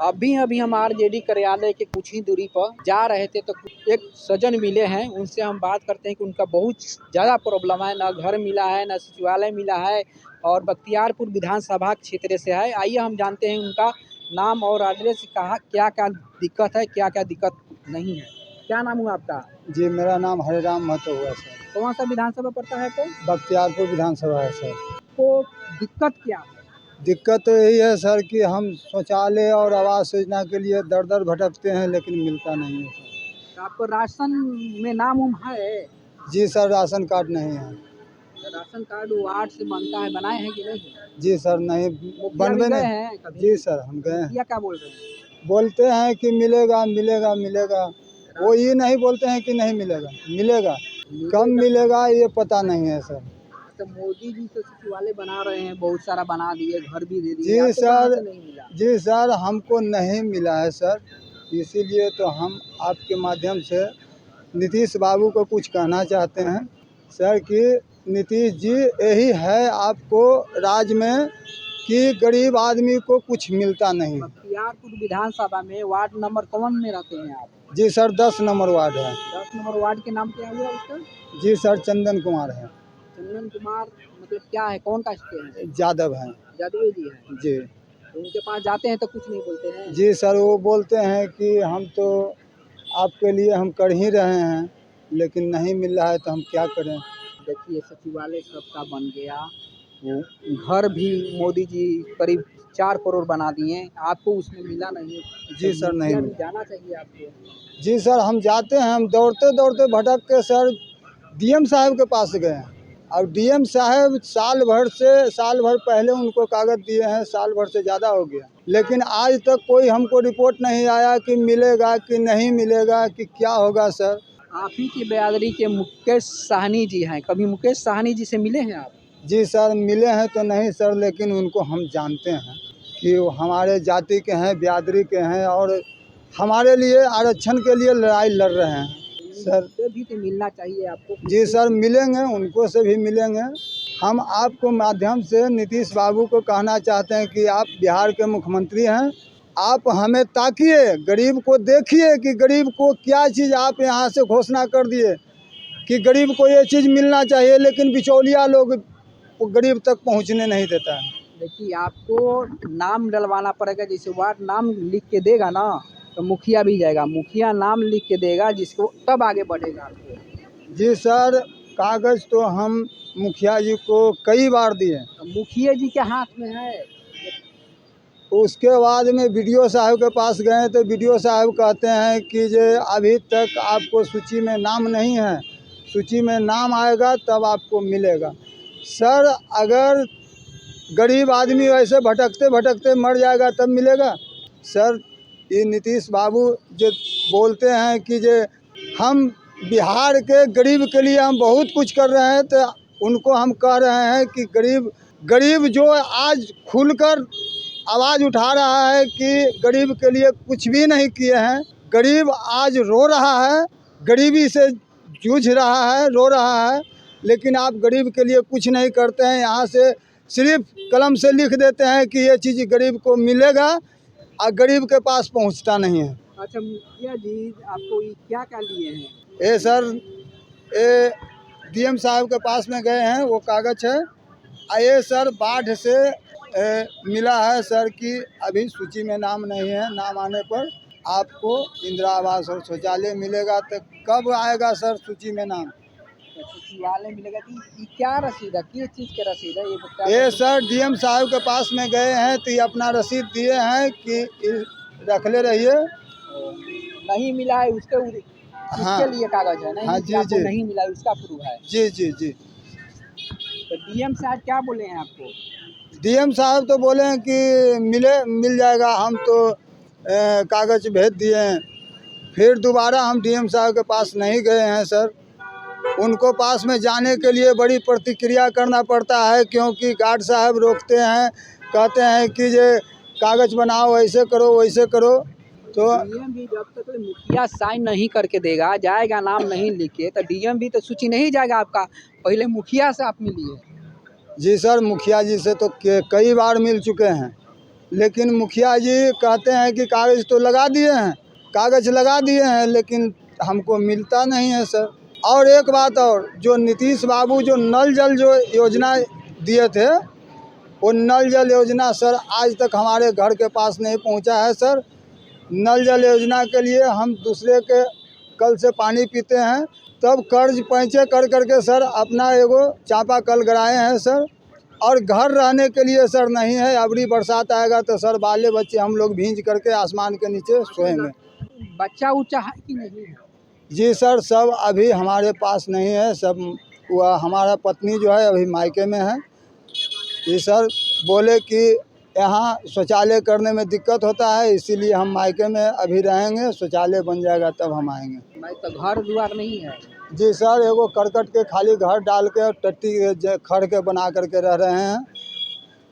अभी अभी हम आरजेडी कार्यालय के कुछ ही दूरी पर जा रहे थे तो एक सज्जन मिले हैं। उनसे हम बात करते हैं कि उनका बहुत ज़्यादा प्रॉब्लम है, ना घर मिला है, ना सचिवालय मिला है और बख्तियारपुर विधानसभा क्षेत्र से है। आइए हम जानते हैं उनका नाम और एड्रेस, कहाँ क्या क्या दिक्कत है, क्या क्या दिक्कत नहीं है। क्या नाम हुआ आपका? जी, मेरा नाम हरिराम महतो हुआ सर। कौन सा विधानसभा पड़ता है तो? बख्तियारपुर विधानसभा है सर। तो दिक्कत क्या है? दिक्कत तो यही है सर कि हम शौचालय और आवास योजना के लिए दर दर भटकते हैं लेकिन मिलता नहीं है सर। तो आपको राशन में नाम उम है? जी सर, राशन कार्ड नहीं है। राशन कार्ड वार्ड से बनता है, बनाए हैं कि नहीं? जी सर, नहीं बनवे गए नहीं। हैं कभी? जी सर, हम गए हैं। क्या बोल रहे हैं? बोलते हैं कि मिलेगा मिलेगा मिलेगा, वो ये नहीं बोलते हैं कि नहीं मिलेगा, मिलेगा कब मिलेगा ये पता नहीं है सर। तो मोदी जी तो सचिवालय बना रहे हैं, बहुत सारा बना दिए, घर भी दे दिए। जी सर, नहीं मिला? जी सर, हमको नहीं मिला है सर। इसीलिए तो हम आपके माध्यम से नीतीश बाबू को कुछ कहना चाहते हैं सर कि नीतीश जी, यही है आपको राज्य में कि गरीब आदमी को कुछ मिलता नहीं। बख्तियारपुर विधानसभा में वार्ड नंबर कौन में रहते हैं आप? जी सर, 10 नंबर वार्ड है। 10 नंबर वार्ड के नाम क्या हुआ उसका? जी सर, चंदन कुमार है। चंदन कुमार मतलब क्या है, कौन का है? यादव है। यादव जी है जी। तो उनके पास जाते हैं तो कुछ नहीं बोलते हैं? जी सर, वो बोलते हैं कि हम तो आपके लिए हम कर ही रहे हैं लेकिन नहीं मिल रहा है तो हम क्या करें। देखिए, सचिवालय सबका बन गया, घर भी मोदी जी करीब 4 करोड़ बना दिए, आपको उसमें मिला नहीं। जी सर, नहीं भी मिला। जाना चाहिए आपको। जी सर, हम जाते हैं, हम दौड़ते दौड़ते भटक के सर डीएम साहब के पास गए हैं और डीएम साहब साल भर पहले उनको कागज़ दिए हैं, साल भर से ज़्यादा हो गया, लेकिन आज तक कोई हमको रिपोर्ट नहीं आया कि मिलेगा कि नहीं मिलेगा कि क्या होगा सर। आप ही की बिरादरी के मुकेश साहनी जी हैं, कभी मुकेश साहनी जी से मिले हैं आप? जी सर, मिले हैं तो नहीं सर, लेकिन उनको हम जानते हैं कि वो हमारे जाति के हैं, बिरादरी के हैं और हमारे लिए आरक्षण के लिए लड़ाई लड़ रहे हैं सर। भी तो मिलना चाहिए आपको। जी सर, मिलेंगे, उनको से भी मिलेंगे। हम आपको माध्यम से नीतीश बाबू को कहना चाहते हैं कि आप बिहार के मुख्यमंत्री हैं, आप हमें ताकिए, गरीब को देखिए कि गरीब को क्या चीज़ आप यहाँ से घोषणा कर दिए कि गरीब को ये चीज़ मिलना चाहिए, लेकिन बिचौलिया लोग गरीब तक पहुँचने नहीं देता है। देखिए, आपको नाम डलवाना पड़ेगा, जैसे वार्ड नाम लिख के देगा ना तो मुखिया भी जाएगा, मुखिया नाम लिख के देगा जिसको, तब आगे बढ़ेगा आपको। जी सर, कागज़ तो हम मुखिया जी को कई बार दिए। मुखिया जी के हाथ में है। उसके बाद में बीडीओ साहब के पास गए तो बीडीओ साहब कहते हैं कि जे अभी तक आपको सूची में नाम नहीं है, सूची में नाम आएगा तब आपको मिलेगा। सर, अगर गरीब आदमी वैसे भटकते भटकते मर जाएगा तब मिलेगा सर? ये नीतीश बाबू जो बोलते हैं कि जे हम बिहार के गरीब के लिए हम बहुत कुछ कर रहे हैं, तो उनको हम कह रहे हैं कि गरीब जो आज खुलकर आवाज़ उठा रहा है कि गरीब के लिए कुछ भी नहीं किए हैं, गरीब आज रो रहा है, गरीबी से जूझ रहा है, रो रहा है, लेकिन आप गरीब के लिए कुछ नहीं करते हैं। यहाँ से सिर्फ कलम से लिख देते हैं कि ये चीज़ गरीब को मिलेगा और गरीब के पास पहुँचता नहीं है। अच्छा मुखिया जी, आपको ये क्या क्या लिए हैं? ये सर, ये डीएम साहब के पास में गए हैं, वो कागज़ है। ये सर बाढ़ से मिला है सर कि अभी सूची में नाम नहीं है, नाम आने पर आपको इंदिरा आवास और शौचालय मिलेगा। तो कब आएगा सर सूची में नाम? सचिवालय मिलेगा कि क्या रसीद है, किस चीज़ के रसीद है ये बता? ये सर डीएम साहब के पास में गए हैं तो ये अपना रसीद दिए हैं कि रख ले रहिए। नहीं मिला है उसके हाँ, लिए कागज है, नहीं? हाँ जी जी, नहीं मिला है उसका प्रूफ है। जी जी जी। तो डीएम साहब क्या बोले हैं आपको? डीएम साहब तो बोले हैं कि मिल जाएगा, हम तो कागज़ भेज दिए हैं। फिर दोबारा हम डीएम साहब के पास नहीं गए हैं सर। उनको पास में जाने के लिए बड़ी प्रतिक्रिया करना पड़ता है, क्योंकि गार्ड साहब रोकते हैं, कहते हैं कि ये कागज़ बनाओ, ऐसे करो वैसे करो। तो डीएम भी जब तक मुखिया साइन नहीं करके देगा, जाएगा नाम नहीं लिख के, तो डीएम भी तो सूची नहीं जाएगा आपका। पहले मुखिया से आप मिलिए। जी सर, मुखिया जी से तो कई बार मिल चुके हैं। लेकिन मुखिया जी कहते हैं कि कागज़ तो लगा दिए हैं, कागज़ लगा दिए हैं, लेकिन हमको मिलता नहीं है सर। और एक बात और, जो नीतीश बाबू जो नल जल जो योजना दिए थे, वो नल जल योजना सर आज तक हमारे घर के पास नहीं पहुंचा है सर। नल जल योजना के लिए हम दूसरे के कल से पानी पीते हैं, तब कर्ज पैंचे कर करके सर अपना एगो चापाकल गड़ाए हैं सर। और घर रहने के लिए सर नहीं है। अबरी बरसात आएगा तो सर बाले बच्चे हम लोग भींज करके आसमान के नीचे सोएंगे। बच्चा उच्चा है कि नहीं है? जी सर, सब अभी हमारे पास नहीं है। सब वह हमारा पत्नी जो है अभी मायके में है। ये सर बोले कि यहाँ शौचालय करने में दिक्कत होता है, इसीलिए हम मायके में अभी रहेंगे, शौचालय बन जाएगा तब हम आएंगे। भाई तो घर द्वार नहीं है? जी सर, एगो करकट के खाली घर डाल के टट्टी खड़ के बना करके रह रहे हैं।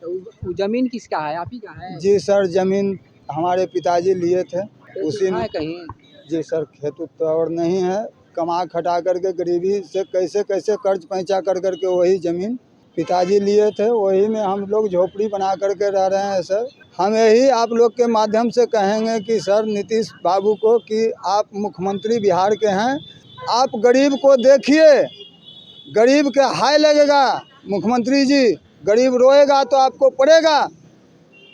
तो वो जमीन किसका है, आप ही का है? जी सर, ज़मीन हमारे पिताजी लिए थे, उसी में। कहीं जी सर, खेत तो और नहीं है। कमा खटा करके गरीबी से कैसे कैसे कर्ज पैंचा कर करके वही ज़मीन पिताजी लिए थे, वही में हम लोग झोपड़ी बना करके रह रहे हैं सर। हम यही आप लोग के माध्यम से कहेंगे कि सर नीतीश बाबू को कि आप मुख्यमंत्री बिहार के हैं, आप गरीब को देखिए, गरीब के हाय लगेगा। मुख्यमंत्री जी, गरीब रोएगा तो आपको पड़ेगा।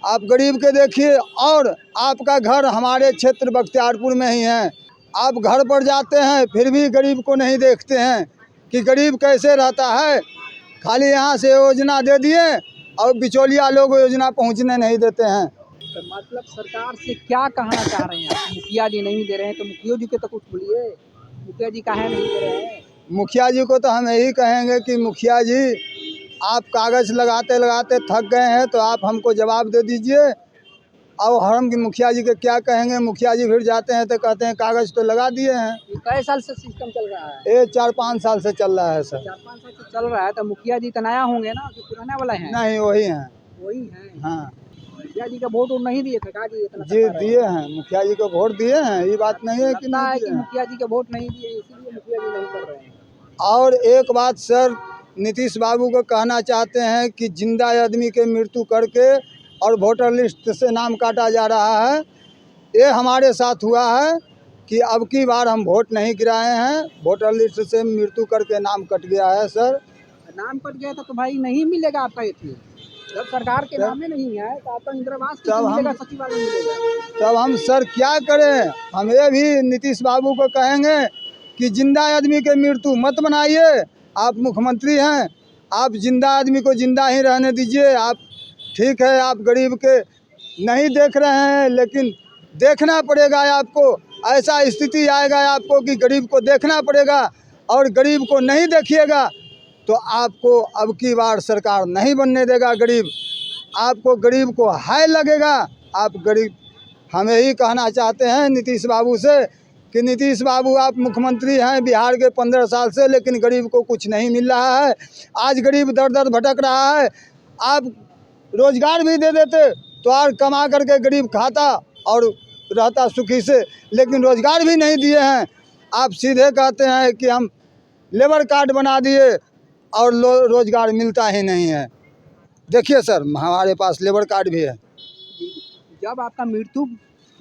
आप गरीब के देखिए। और आपका घर हमारे क्षेत्र बख्तियारपुर में ही है। आप घर पर जाते हैं फिर भी गरीब को नहीं देखते हैं कि गरीब कैसे रहता है। खाली यहाँ से योजना दे दिए और बिचौलिया लोग योजना पहुँचने नहीं देते हैं। तो मतलब सरकार से क्या कहना चाह रहे हैं आप? मुखिया जी नहीं दे रहे हैं तो मुखिया जी के तो कुछ बोलिए। मुखिया जी काहे नहीं दे रहे हैं? मुखिया जी को तो हम यही कहेंगे कि मुखिया जी, आप कागज़ लगाते लगाते थक गए हैं तो आप हमको जवाब दे दीजिए। और हम मुखिया जी के क्या कहेंगे। मुखिया जी फिर जाते हैं तो कहते हैं कागज़ तो लगा दिए हैं। ये कई साल से सिस्टम चल रहा है? ये 4-5 साल से चल रहा है सर। 4-5 साल से चल रहा है तो मुखिया जी तो नया होंगे ना कि पुराना वाला है? नहीं, वही हैं। वही है। हाँ मुखिया जी का वोट नहीं दिए थे का जी? इतना जी दिए हैं, मुखिया जी को वोट दिए हैं। ये बात नहीं है कि लगता है नहीं कि दिए हैं। मुखिया जी के वोट नहीं दिए इसीलिए मुखिया जी नहीं कर रहे हैं। और एक बात सर, नीतीश बाबू को कहना चाहते हैं कि जिंदा आदमी के मृत्यु करके और वोटर लिस्ट से नाम काटा जा रहा है। ये हमारे साथ हुआ है कि अब की बार हम वोट नहीं गिराए हैं, वोटर लिस्ट से मृत्यु करके नाम कट गया है सर। नाम कट गया था तो भाई नहीं मिलेगा आपका ये। जब सरकार के नाम में नहीं है तो आपका इंदिरावास तब कैसे हम- मिलेगा, सचिवालय मिलेगा? तब हम सर क्या करें। हम ये भी नीतीश बाबू को कहेंगे कि जिंदा आदमी के मृत्यु मत बनाइए। आप मुख्यमंत्री हैं, आप जिंदा आदमी को जिंदा ही रहने दीजिए। आप ठीक है, आप गरीब के नहीं देख रहे हैं, लेकिन देखना पड़ेगा आपको। ऐसा स्थिति आएगा आपको कि गरीब को देखना पड़ेगा। और गरीब को नहीं देखिएगा तो आपको अब की बार सरकार नहीं बनने देगा। गरीब आपको, गरीब को हाय लगेगा। आप गरीब, हम यही कहना चाहते हैं नीतीश बाबू से कि नीतीश बाबू, आप मुख्यमंत्री हैं बिहार के 15 साल से, लेकिन गरीब को कुछ नहीं मिल रहा है। आज गरीब दर दर भटक रहा है। आप रोजगार भी दे देते तो और कमा करके गरीब खाता और रहता सुखी से, लेकिन रोजगार भी नहीं दिए हैं। आप सीधे कहते हैं कि हम लेबर कार्ड बना दिए और रोजगार मिलता ही नहीं है। देखिए सर, हमारे पास लेबर कार्ड भी है। जब आपका मृत्यु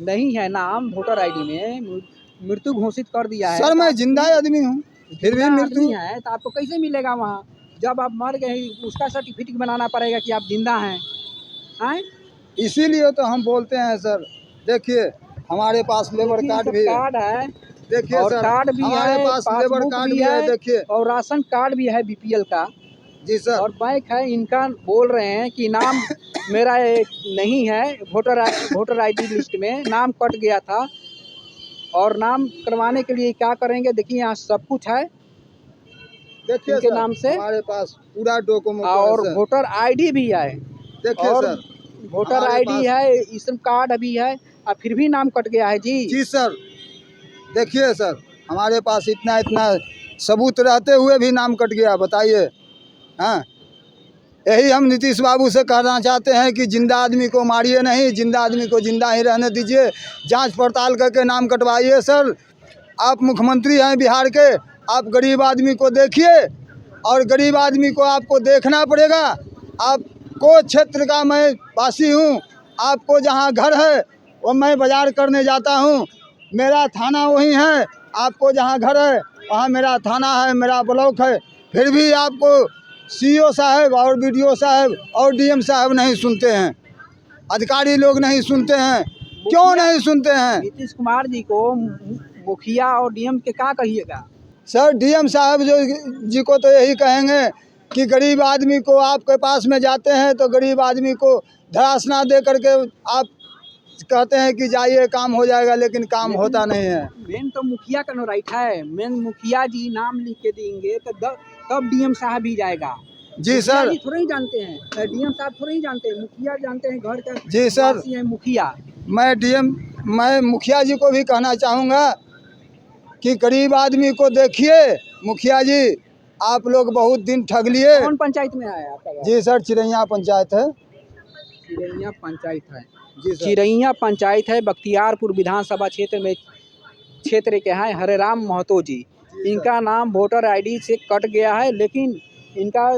नहीं है नाम वोटर आईडी में, मृत्यु घोषित कर दिया है सर, तो मैं आप जिंदा आदमी हूँ, फिर भी जिंदा मृत्यु आदमी है तो आपको कैसे मिलेगा वहाँ? जब आप मर गए उसका सर्टिफिकेट बनाना पड़ेगा कि आप जिंदा हैं। इसीलिए तो हम बोलते हैं सर। देखिए, हमारे पास लेबर कार्ड भी है। कार्ड है, देखिए और सर, कार्ड भी हमारे है, पास लेबर पासबुक कार्ड भी भी है। है, देखिए और राशन कार्ड भी है बीपीएल का। जी सर। और बैंक है, इनका बोल रहे हैं कि नाम मेरा नहीं है वोटर आईडी लिस्ट में, नाम कट गया था। और नाम करवाने के लिए क्या करेंगे? देखिए यहाँ सब कुछ है देखिए इनके सर, नाम से, हमारे पास पूरा डॉक्यूमेंट और है। वोटर आईडी भी है। देखिए और सर, वोटर हमारे आईडी पास- है, स्मार्ट कार्ड भी है, और फिर भी नाम कट गया है जी। जी सर। देखिए सर, हमारे पास इतना सबूत रहते हुए भी नाम कट गया, बताइए। हाँ, यही हम नीतीश बाबू से कहना चाहते हैं कि जिंदा आदमी को मारिए नहीं, जिंदा आदमी को जिंदा ही रहने दीजिए। जांच पड़ताल करके नाम कटवाइए सर। आप मुख्यमंत्री हैं बिहार के, आप गरीब आदमी को देखिए। और गरीब आदमी को आपको देखना पड़ेगा। आपको क्षेत्र का मैं वासी हूँ, आपको जहाँ घर है वो मैं बाजार करने जाता हूँ, मेरा थाना वही है। आपको जहाँ घर है वहाँ मेरा थाना है, मेरा ब्लॉक है, फिर भी आपको सीईओ साहब और बीडीओ साहब और डीएम साहब नहीं सुनते हैं, अधिकारी लोग नहीं सुनते हैं। क्यों नहीं सुनते हैं? नीतीश कुमार जी को मुखिया और डीएम के क्या कहिएगा? सर डीएम साहब जी को तो यही कहेंगे कि गरीब आदमी को आपके पास में जाते हैं तो गरीब आदमी को धरासना दे करके आप कहते हैं कि जाइए काम हो जाएगा, लेकिन काम होता नहीं है। मेन तो मुखिया का नो राइट है, मेन मुखिया जी नाम लिख के देंगे तो तब डीएम साहब भी जाएगा। जी सर, जी थोड़ा ही जानते हैं, डीएम साहब थोड़ा ही जानते हैं, मुखिया जानते हैं, घर का जी सर, वासी है मुखिया। मैं मुखिया जी को भी कहना चाहूँगा कि गरीब आदमी को देखिए। मुखिया जी आप लोग बहुत दिन ठग लिए। कौन पंचायत में है आपका? जी सर, चिरैया पंचायत है। चिरैया पंचायत है जी सर। चिरैया पंचायत है, बख्तियारपुर विधानसभा क्षेत्र के हैं हरेराम महतो जी। इनका नाम वोटर आईडी से कट गया है, लेकिन इनका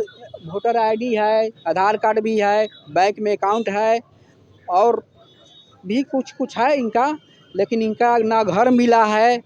वोटर आईडी है, आधार कार्ड भी है, बैंक में अकाउंट है और भी कुछ है इनका, लेकिन इनका ना घर मिला है